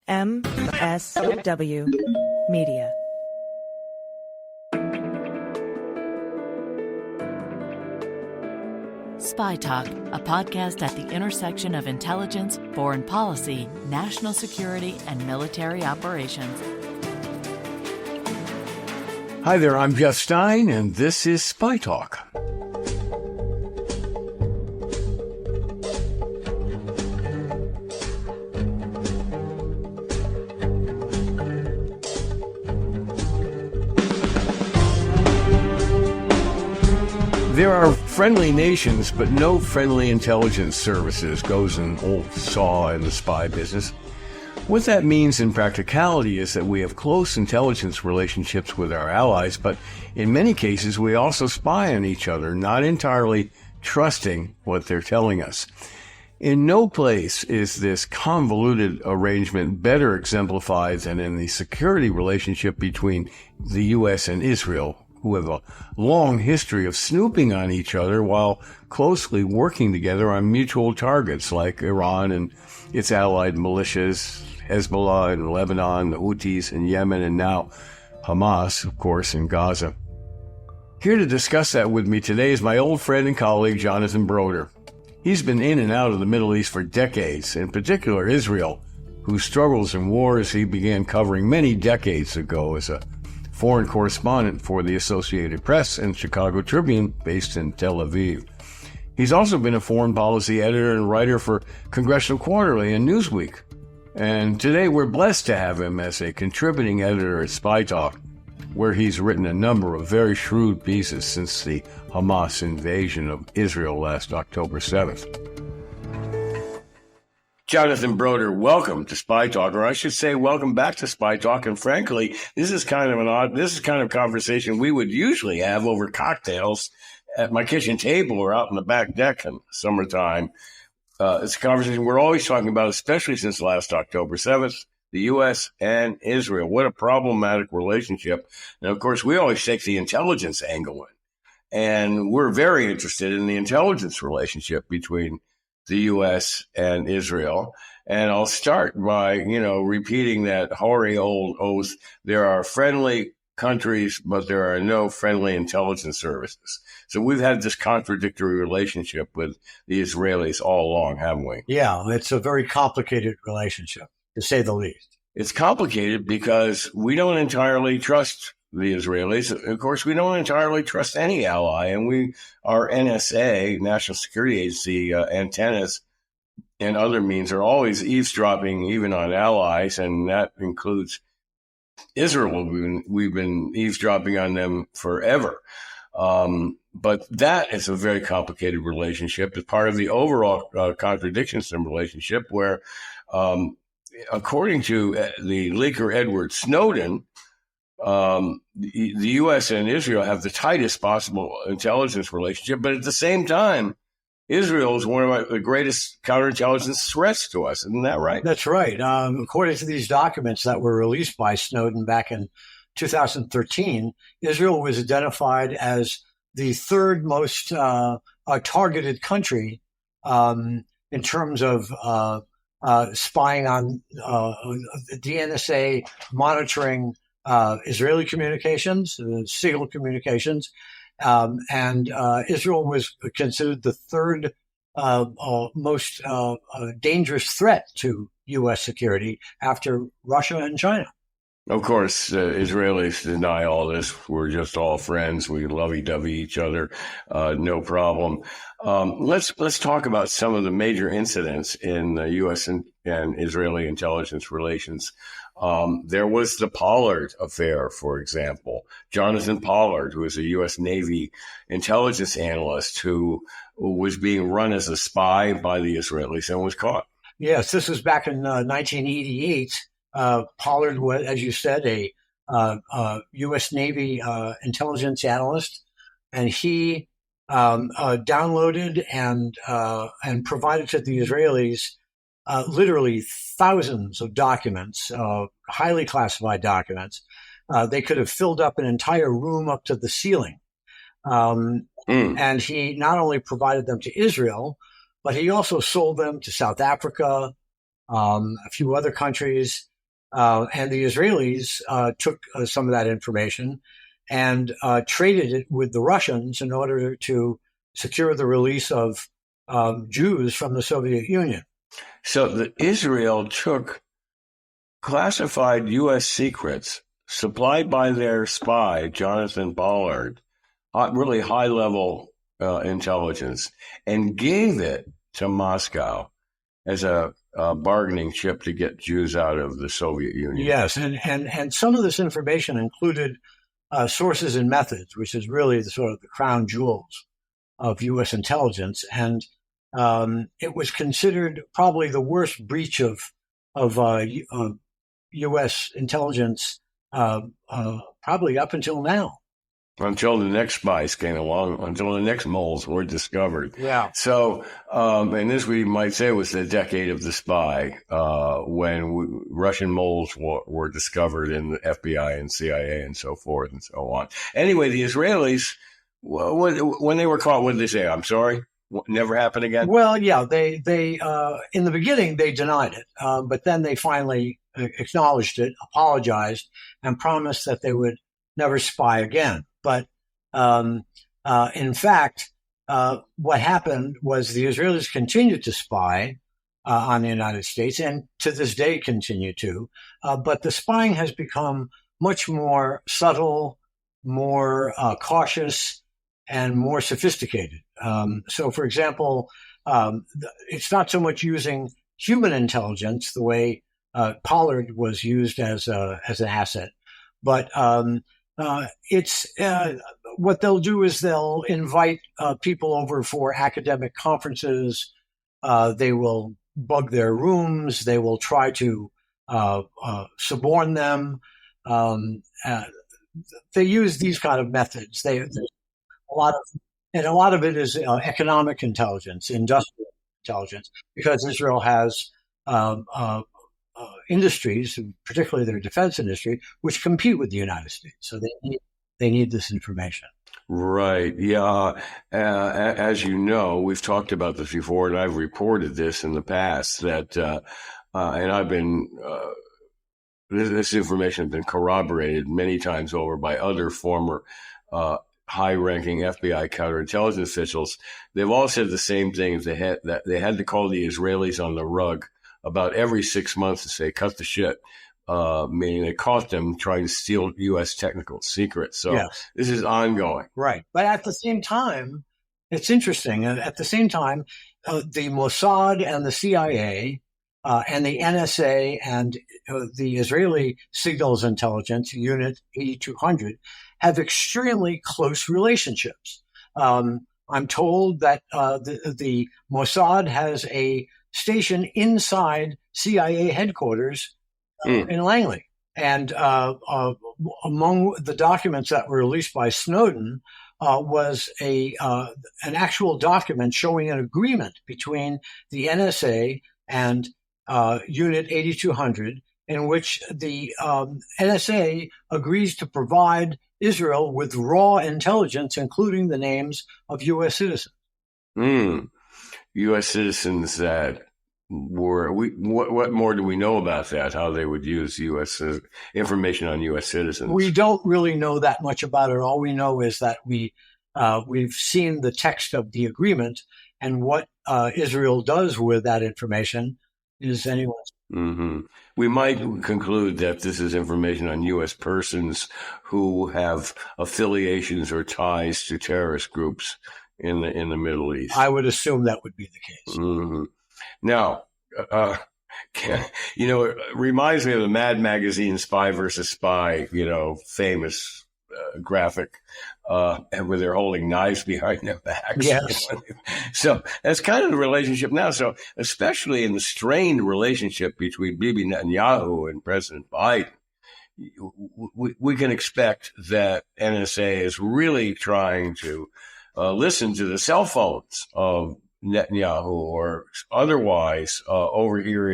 MSW Media. SpyTalk, a podcast at the intersection of intelligence, foreign policy, national security, and military operations. Hi there, I'm Jeff Stein, and this is SpyTalk. There are friendly nations, but no friendly intelligence services, goes an old saw in the spy business. What that means in practicality is that we have close intelligence relationships with our allies, but in many cases we also spy on each other, not entirely trusting what they're telling us. In no place is this convoluted arrangement better exemplified than in the security relationship between the U.S. and Israel, who have a long history of snooping on each other while closely working together on mutual targets like Iran and its allied militias, Hezbollah in Lebanon, the Houthis in Yemen, and now Hamas, of course, in Gaza. Here to discuss that with me today is my old friend and colleague, Jonathan Broder. He's been in and out of the Middle East for decades, in particular Israel, whose struggles and wars he began covering many decades ago as a foreign correspondent for the Associated Press and Chicago Tribune, based in Tel Aviv. He's also been a foreign policy editor and writer for Congressional Quarterly and Newsweek. And today we're blessed to have him as a contributing editor at SpyTalk, where he's written a number of very shrewd pieces since the Hamas invasion of Israel last October 7th. Jonathan Broder, welcome to SpyTalk, or I should say welcome back to SpyTalk. And frankly, this is kind of conversation we would usually have over cocktails at my kitchen table or out on the back deck in summertime. It's a conversation we're always talking about, especially since last October 7th, the U.S. and Israel. What a problematic relationship. And of course, we always take the intelligence angle in. And we're very interested in the intelligence relationship between the U.S. and Israel. And I'll start by, repeating that hoary old oath. There are friendly countries, but there are no friendly intelligence services. So we've had this contradictory relationship with the Israelis all along, haven't we? Yeah, it's a very complicated relationship, to say the least. It's complicated because we don't entirely trust the Israelis. Of course, we don't entirely trust any ally, and our NSA, National Security Agency, antennas and other means are always eavesdropping even on allies, and that includes Israel. We've been eavesdropping on them forever. But that is a very complicated relationship. It's part of the overall contradictions in the relationship where, according to the leaker Edward Snowden, the U.S. and Israel have the tightest possible intelligence relationship, but at the same time, Israel is one of the greatest counterintelligence threats to us. Isn't that right? That's right. According to these documents that were released by Snowden back in 2013, Israel was identified as the third most targeted country in terms of spying on the NSA monitoring Israeli communications, SIGIL communications, and Israel was considered the third most dangerous threat to U.S. security after Russia and China. Of course, Israelis deny all this. We're just all friends. We lovey-dovey each other. No problem. Let's talk about some of the major incidents in the U.S. and Israeli intelligence relations. There was the Pollard affair, for example. Jonathan Pollard, who is a U.S. Navy intelligence analyst who was being run as a spy by the Israelis and was caught. Yes, this was back in 1988. Pollard was, as you said, a U.S. Navy intelligence analyst, and he downloaded and provided to the Israelis literally thousands of documents, highly classified documents. They could have filled up an entire room up to the ceiling. And he not only provided them to Israel, but he also sold them to South Africa, a few other countries. And the Israelis took some of that information and traded it with the Russians in order to secure the release of Jews from the Soviet Union. So Israel took classified U.S. secrets supplied by their spy, Jonathan Broder, really high-level intelligence, and gave it to Moscow as a bargaining chip to get Jews out of the Soviet Union. Yes, and some of this information included sources and methods, which is really the sort of the crown jewels of U.S. intelligence. And it was considered probably the worst breach of U.S. intelligence probably up until now. Until the next spies came along, until the next moles were discovered. Yeah. So, and this we might say was the decade of the spy, when Russian moles were discovered in the FBI and CIA and so forth and so on. Anyway, the Israelis, when they were caught, what did they say? I'm sorry? Never happened again? Well, yeah, they in the beginning, they denied it. But then they finally acknowledged it, apologized, and promised that they would never spy again. But in fact, what happened was the Israelis continued to spy on the United States, and to this day continue to. But the spying has become much more subtle, more cautious, and more sophisticated. So, for example, it's not so much using human intelligence the way Pollard was used as an asset, but it's what they'll do is they'll invite people over for academic conferences. They will bug their rooms. They will try to suborn them. They use these kind of methods. There's a lot of it is economic intelligence, industrial intelligence, because Israel has industries, particularly their defense industry, which compete with the United States. So they need this information. Right. Yeah. As you know, we've talked about this before, and I've reported this in the past that, and I've been, this information has been corroborated many times over by other former high-ranking FBI counterintelligence officials. They've all said the same thing. They had to call the Israelis on the rug about every 6 months to say, cut the shit, meaning they caught them trying to steal U.S. technical secrets. So yes. This is ongoing. Right. But at the same time, it's interesting. At the same time, the Mossad and the CIA and the NSA and the Israeli Signals Intelligence Unit 8200 have extremely close relationships. I'm told that the Mossad has a station inside CIA headquarters in Langley. And among the documents that were released by Snowden was an actual document showing an agreement between the NSA and Unit 8200, in which the NSA agrees to provide Israel with raw intelligence, including the names of U.S. citizens. U.S. citizens that were, what more do we know about that, how they would use U.S. information on U.S. citizens? We don't really know that much about it. All we know is that we've seen the text of the agreement, and what Israel does with that information is anyone's. Mm-hmm. We might conclude that this is information on U.S. persons who have affiliations or ties to terrorist groups in the Middle East. I would assume that would be the case. Mm-hmm. Now, it reminds me of the Mad Magazine Spy versus Spy, famous graphic, and where they're holding knives behind their backs. Yes. So that's kind of the relationship now. So especially in the strained relationship between Bibi Netanyahu and President Biden, we can expect that NSA is really trying to listen to the cell phones of Netanyahu or otherwise overhear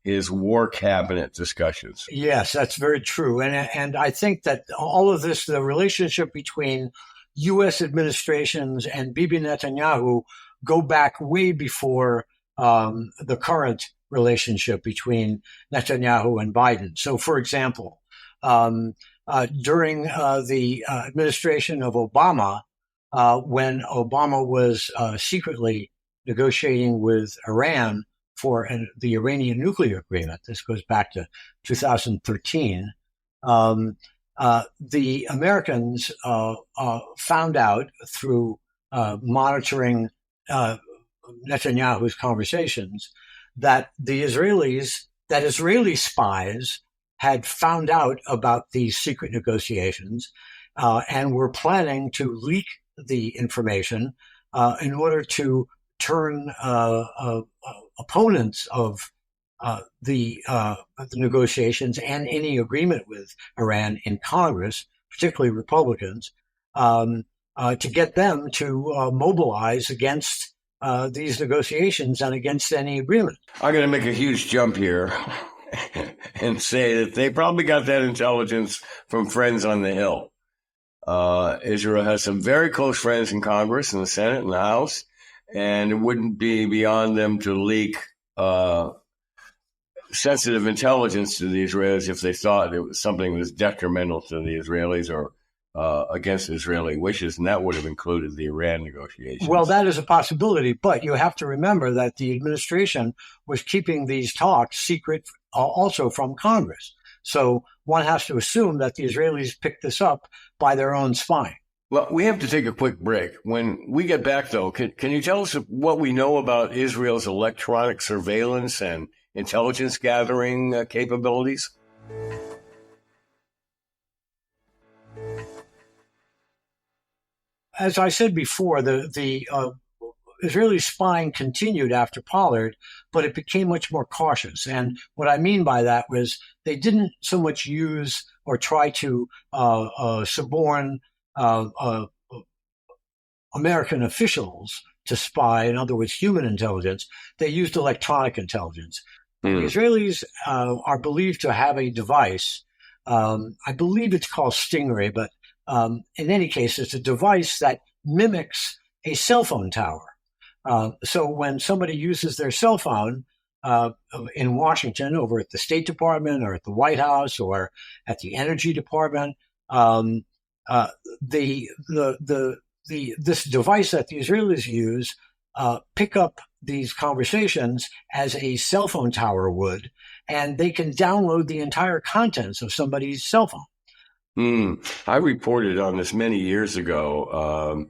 his war cabinet discussions. Yes, that's very true. And I think that all of this, the relationship between U.S. administrations and Bibi Netanyahu go back way before the current relationship between Netanyahu and Biden. So, for example, during the administration of Obama, when Obama was secretly negotiating with Iran for the Iranian nuclear agreement, this goes back to 2013, the Americans found out through monitoring Netanyahu's conversations that Israeli spies had found out about these secret negotiations and were planning to leak the information in order to turn opponents of the negotiations and any agreement with Iran in Congress, particularly Republicans, to get them to mobilize against these negotiations and against any agreement. I'm going to make a huge jump here and say that they probably got that intelligence from friends on the Hill. Israel has some very close friends in Congress, in the Senate, and the House, and it wouldn't be beyond them to leak sensitive intelligence to the Israelis if they thought it was something that was detrimental to the Israelis or against Israeli wishes, and that would have included the Iran negotiations. Well, that is a possibility, but you have to remember that the administration was keeping these talks secret also from Congress. So one has to assume that the Israelis picked this up by their own spying. Well, we have to take a quick break. When we get back, though, can you tell us what we know about Israel's electronic surveillance and intelligence gathering capabilities? As I said before, the Israeli spying continued after Pollard, but it became much more cautious. And what I mean by that was they didn't so much use or try to suborn American officials to spy, in other words, human intelligence. They used electronic intelligence. The Israelis are believed to have a device. I believe it's called Stingray, but in any case, it's a device that mimics a cell phone tower. So when somebody uses their cell phone in Washington, over at the State Department or at the White House or at the Energy Department, this device that the Israelis use pick up these conversations as a cell phone tower would, and they can download the entire contents of somebody's cell phone. I reported on this many years ago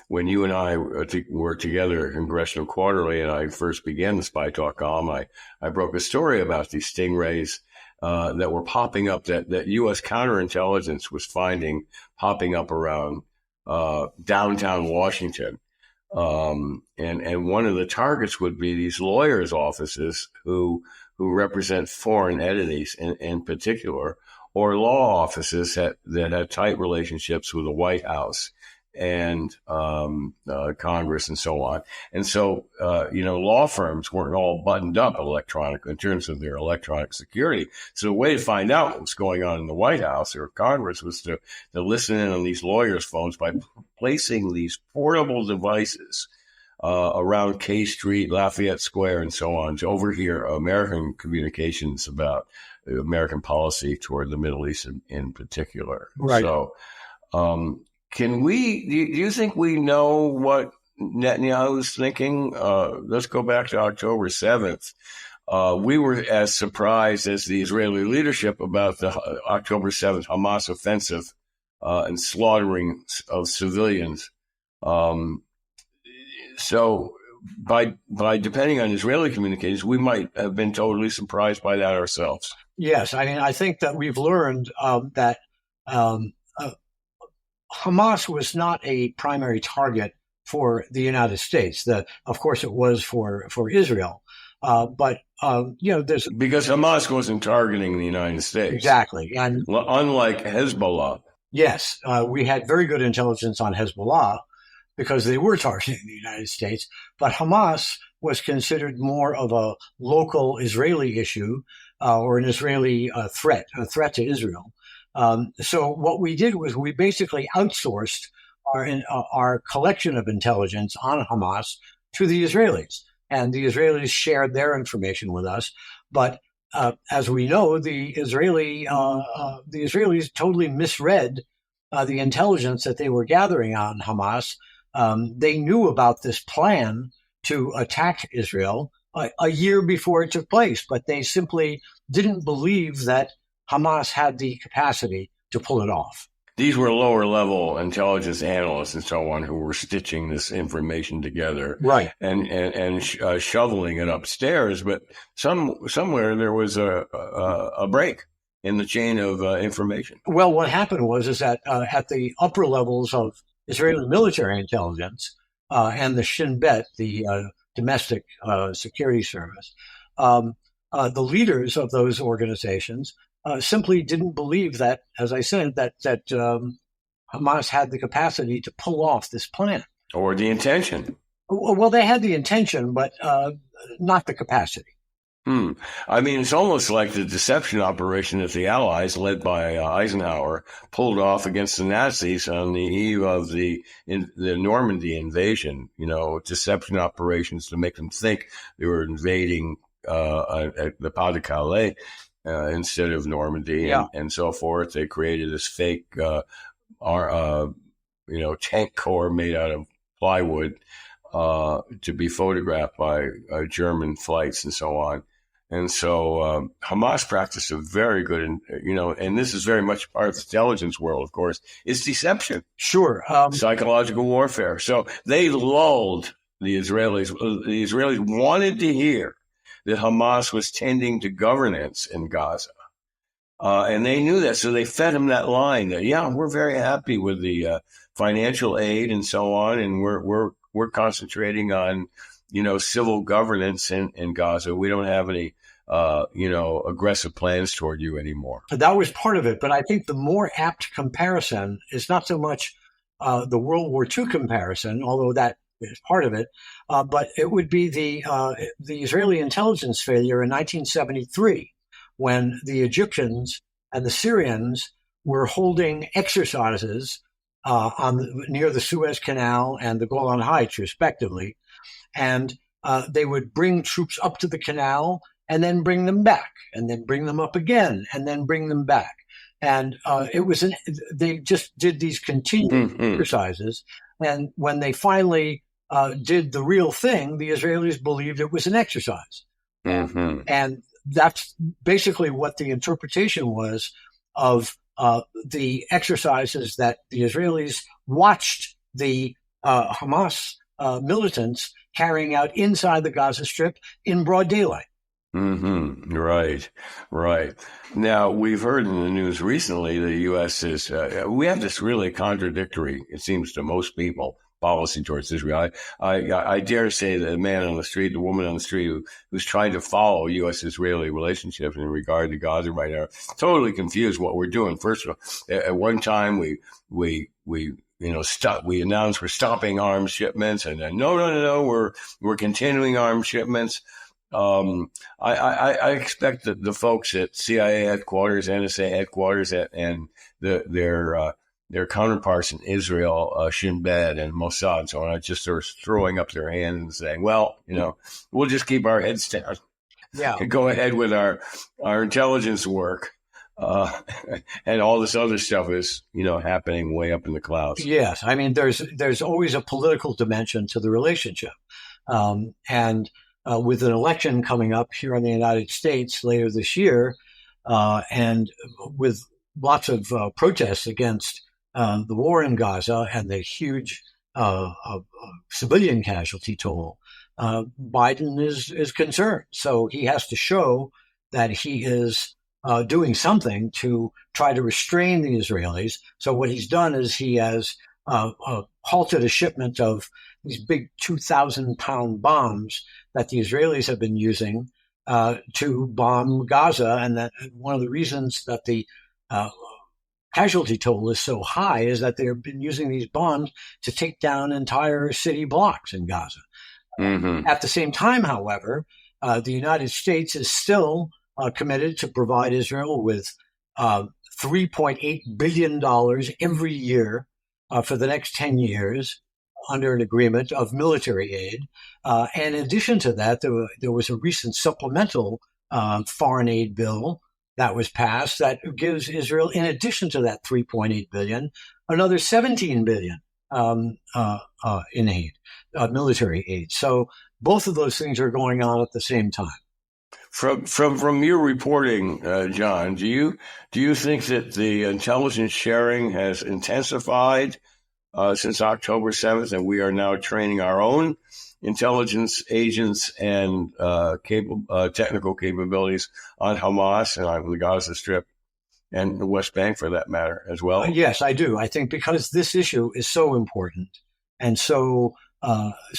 when you and I were together at Congressional Quarterly, and I first began the SpyTalk column. I broke a story about these stingrays that were popping up, that U.S. counterintelligence was finding popping up around downtown Washington. And one of the targets would be these lawyers' offices who represent foreign entities in particular, or law offices that had tight relationships with the White House and Congress and so on. And so, law firms weren't all buttoned up in terms of their electronic security. So the way to find out what was going on in the White House or Congress was to listen in on these lawyers' phones by placing these portable devices around K Street, Lafayette Square, and so on, to overhear American communications about American policy toward the Middle East in particular. Right. So, do you think we know what Netanyahu's thinking? Let's go back to October 7th. We were as surprised as the Israeli leadership about the October 7th Hamas offensive and slaughtering of civilians. So by depending on Israeli communications, we might have been totally surprised by that ourselves. Yes, I mean, I think that we've learned that Hamas was not a primary target for the United States. Of course, it was for Israel, but there's because Hamas wasn't targeting the United States exactly, and unlike Hezbollah. Yes, we had very good intelligence on Hezbollah because they were targeting the United States, but Hamas was considered more of a local Israeli issue or an Israeli threat to Israel. So what we did was we basically outsourced our collection of intelligence on Hamas to the Israelis. and the Israelis shared their information with us. But as we know, the Israelis totally misread the intelligence that they were gathering on Hamas. They knew about this plan to attack Israel a year before it took place, but they simply didn't believe that Hamas had the capacity to pull it off. These were lower level intelligence analysts and so on who were stitching this information together, right, and shoveling it upstairs. But somewhere there was a break in the chain of information. Well, what happened was that at the upper levels of Israeli military intelligence and the Shin Bet, the domestic security service, the leaders of those organizations simply didn't believe that, as I said, that Hamas had the capacity to pull off this plan. Or the intention. Well, they had the intention, but not the capacity. I mean, it's almost like the deception operation that the Allies, led by Eisenhower, pulled off against the Nazis on the eve of the Normandy invasion. Deception operations to make them think they were invading the Pas de Calais instead of Normandy, and so forth. They created this fake, tank corps made out of plywood to be photographed by German flights and so on. And so Hamas practiced a very good, and this is very much part of the intelligence world, of course, is deception. Sure. Psychological warfare. So they lulled the Israelis. The Israelis wanted to hear that Hamas was tending to governance in Gaza. And they knew that. So they fed them that line that, we're very happy with the financial aid and so on. And we're concentrating on, civil governance in Gaza. We don't have any, aggressive plans toward you anymore. That was part of it. But I think the more apt comparison is not so much the World War II comparison, although that is part of it, but it would be the Israeli intelligence failure in 1973, when the Egyptians and the Syrians were holding exercises near the Suez Canal and the Golan Heights, respectively. And they would bring troops up to the canal and then bring them back, and then bring them up again, and then bring them back. And they just did these continuous exercises. And when they finally did the real thing, the Israelis believed it was an exercise. And that's basically what the interpretation was of the exercises that the Israelis watched the Hamas militants carrying out inside the Gaza Strip in broad daylight. Right. Now, we've heard in the news recently the U.S. is, we have this really contradictory, it seems to most people, policy towards Israel. I dare say that the man on the street, the woman on the street who's trying to follow U.S.-Israeli relationships in regard to Gaza right now, totally confused what we're doing. First of all, at one time we announced we're stopping arms shipments, and then no, we're continuing arms shipments. I expect that the folks at CIA headquarters, NSA headquarters, and their counterparts in Israel, Shin Bet and Mossad, and so on, are just sort of throwing up their hands and saying, "Well, we'll just keep our heads down, and go ahead with our intelligence work." And all this other stuff is, happening way up in the clouds. Yes. I mean, there's always a political dimension to the relationship. And with an election coming up here in the United States later this year, and with lots of protests against the war in Gaza and the huge civilian casualty toll, Biden is concerned. So he has to show that he is doing something to try to restrain the Israelis. So what he's done is he has halted a shipment of these big 2,000-pound bombs that the Israelis have been using to bomb Gaza. And that one of the reasons that the casualty toll is so high is that they've been using these bombs to take down entire city blocks in Gaza. At the same time, however, the United States is still committed to provide Israel with $3.8 billion every year for the next 10 years, under an agreement of military aid. And in addition to that, there was a recent supplemental foreign aid bill that was passed that gives Israel, in addition to that $3.8 billion, another $17 billion in aid, military aid. So both of those things are going on at the same time. From your reporting, John, do you think that the intelligence sharing has intensified since October 7th, and we are now training our own intelligence agents and technical capabilities on Hamas and on the Gaza Strip and the West Bank, for that matter, as well? Yes, I do. I think because this issue is so important and so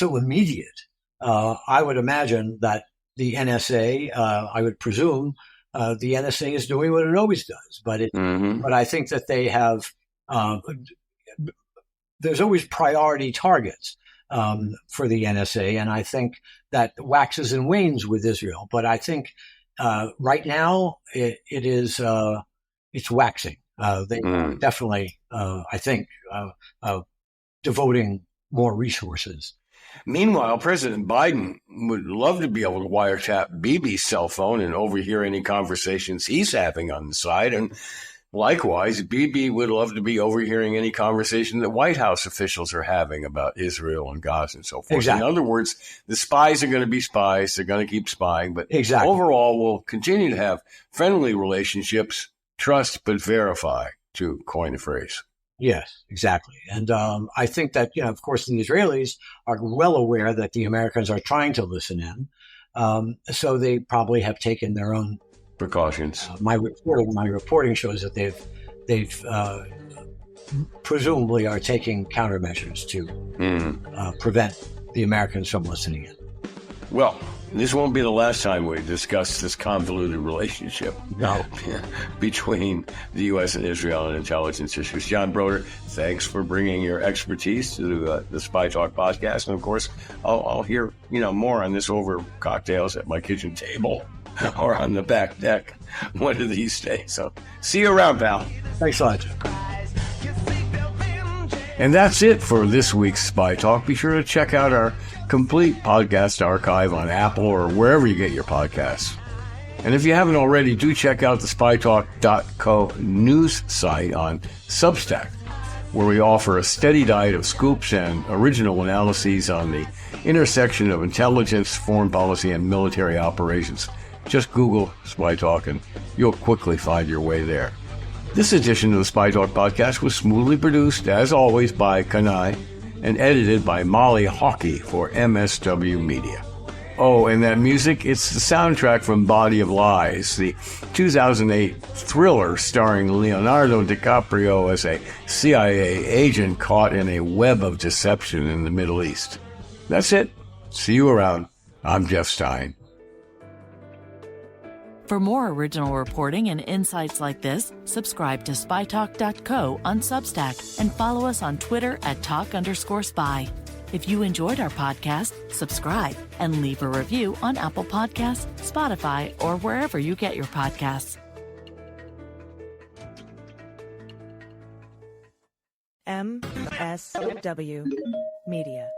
immediate, I would imagine that the NSA, I would presume, the NSA is doing what it always does. But but I think that they have, there's always priority targets for the NSA. And I think that waxes and wanes with Israel. But I think right now it's waxing. They are definitely, I think, devoting more resources. Meanwhile, President Biden would love to be able to wiretap Bibi's cell phone and overhear any conversations he's having on the side. And likewise, Bibi would love to be overhearing any conversation that White House officials are having about Israel and Gaza and so forth. Exactly. In other words, the spies are going to be spies. They're going to keep spying. But exactly. Overall, we'll continue to have friendly relationships, trust but verify, to coin a phrase. Yes, exactly. And I think that, of course, the Israelis are well aware that the Americans are trying to listen in. So they probably have taken their own precautions. My reporting shows that they've presumably are taking countermeasures to prevent the Americans from listening in. Well, this won't be the last time we discuss this convoluted relationship between the U.S. and Israel and intelligence issues. John Broder, thanks for bringing your expertise to the SpyTalk podcast. And, of course, I'll hear more on this over cocktails at my kitchen table or on the back deck one of these days. So see you around, pal. Thanks a lot, Jim. And that's it for this week's SpyTalk. Be sure to check out our complete podcast archive on Apple or wherever you get your podcasts. And if you haven't already, do check out the SpyTalk.co news site on Substack, where we offer a steady diet of scoops and original analyses on the intersection of intelligence, foreign policy, and military operations. Just Google SpyTalk and you'll quickly find your way there. This edition of the SpyTalk podcast was smoothly produced, as always, by Kanai and edited by Molly Hockey for MSW Media. Oh, and that music, it's the soundtrack from Body of Lies, the 2008 thriller starring Leonardo DiCaprio as a CIA agent caught in a web of deception in the Middle East. That's it. See you around. I'm Jeff Stein. For more original reporting and insights like this, subscribe to SpyTalk.co on Substack and follow us on Twitter at @talk_spy. If you enjoyed our podcast, subscribe and leave a review on Apple Podcasts, Spotify, or wherever you get your podcasts. MSW Media.